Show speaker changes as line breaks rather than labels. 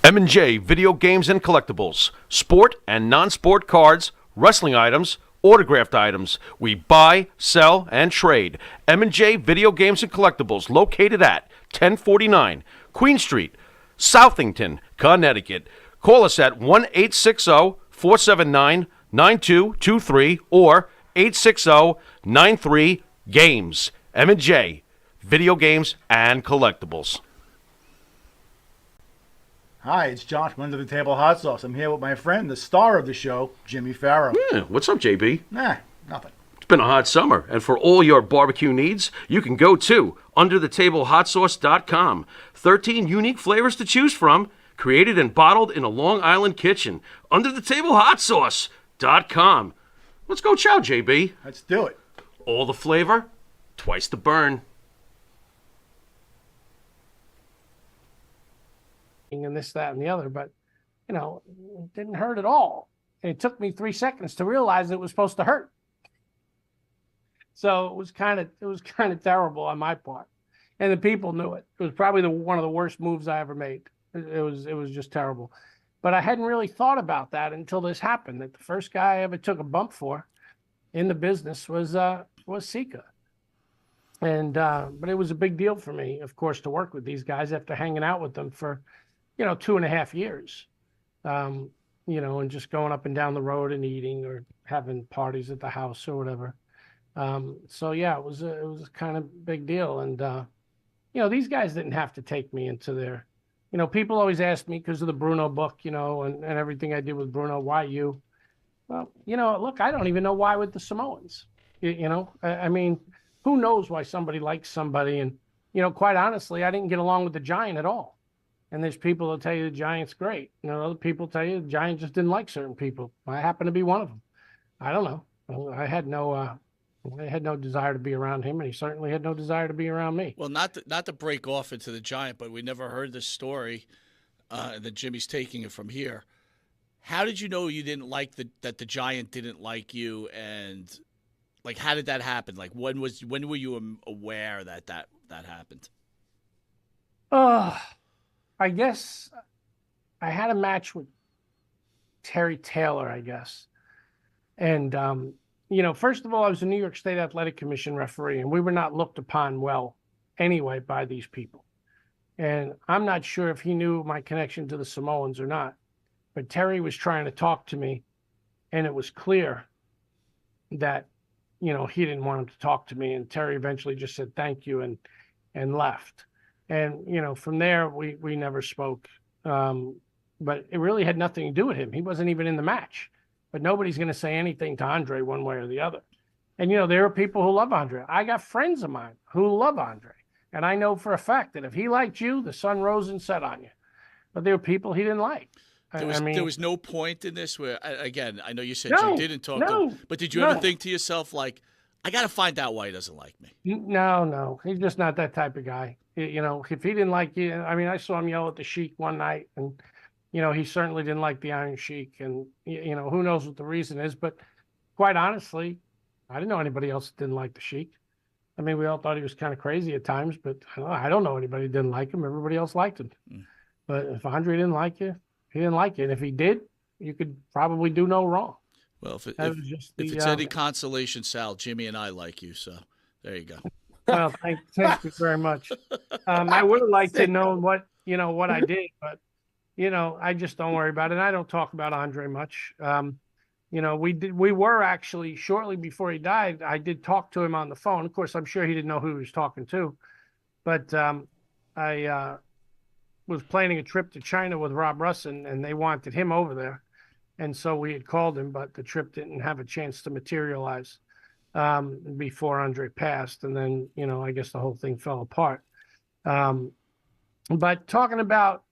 M&J Video Games and Collectibles. Sport and non-sport cards, wrestling items, autographed items. We buy, sell, and trade. M&J Video Games and Collectibles, located at 1049 Queen Street, Southington, Connecticut. Call us at 1-860-479-9223 or 860-93-GAMES. M&J Video Games and Collectibles.
Hi, it's John from Under the Table Hot Sauce. I'm here with my friend, the star of the show, Jimmy Farrow.
Yeah, what's up, JB?
Nah, nothing.
It's been a hot summer, and for all your barbecue needs, you can go to underthetablehotsauce.com. 13 unique flavors to choose from, created and bottled in a Long Island kitchen. Underthetablehotsauce.com. Let's go chow, JB.
Let's do it.
All the flavor, twice the burn.
And this, that, and the other, but it didn't hurt at all. And it took me 3 seconds to realize it was supposed to hurt. So it was kind of terrible on my part, and the people knew it. It was probably one of the worst moves I ever made. It was just terrible. But I hadn't really thought about that until this happened. That the first guy I ever took a bump for in the business was Sika. And but it was a big deal for me, of course, to work with these guys after hanging out with them for 2.5 years, and just going up and down the road and eating or having parties at the house or whatever. So yeah, it was a kind of big deal. And, these guys didn't have to take me into their, people always ask me because of the Bruno book, and everything I did with Bruno, why you? Well, look, I don't even know why with the Samoans, I mean, who knows why somebody likes somebody? And, quite honestly, I didn't get along with the Giant at all. And there's people that tell you the Giant's great. Other people tell you the Giant just didn't like certain people. I happen to be one of them. I don't know. I had no desire to be around him, and he certainly had no desire to be around me.
Well, not to break off into the Giant, but we never heard this story, that Jimmy's taking it from here. How did you know you didn't like that the Giant didn't like you, and like how did that happen? Like when were you aware that happened?
I guess I had a match with Terry Taylor, I guess. And, first of all, I was a New York State Athletic Commission referee, and we were not looked upon well anyway by these people. And I'm not sure if he knew my connection to the Samoans or not, but Terry was trying to talk to me, and it was clear that, he didn't want him to talk to me. And Terry eventually just said, thank you, and left. And, from there, we never spoke. But it really had nothing to do with him. He wasn't even in the match. But nobody's going to say anything to Andre one way or the other. And, there are people who love Andre. I got friends of mine who love Andre. And I know for a fact that if he liked you, the sun rose and set on you. But there were people he didn't like.
There was no point in this where, again, I know you said
No,
you didn't talk to him, but did you
no.
ever think to yourself, like, I got to find out why he doesn't like me?
No. He's just not that type of guy. If he didn't like you, I saw him yell at the Sheik one night, and, he certainly didn't like the Iron Sheik. And, who knows what the reason is. But quite honestly, I didn't know anybody else that didn't like the Sheik. We all thought he was kind of crazy at times, but I don't know anybody that didn't like him. Everybody else liked him. But if Andre didn't like you, he didn't like you. And if he did, you could probably do no wrong.
Well, if it's any consolation, Sal, Jimmy and I like you, so there you go.
Well, thank you very much. I would have liked to know what I did, but I just don't worry about it. I don't talk about Andre much. We were actually shortly before he died. I did talk to him on the phone. Of course, I'm sure he didn't know who he was talking to, but I was planning a trip to China with Rob Russin, and they wanted him over there. And so we had called him, but the trip didn't have a chance to materialize before Andre passed. And then, I guess the whole thing fell apart. But talking about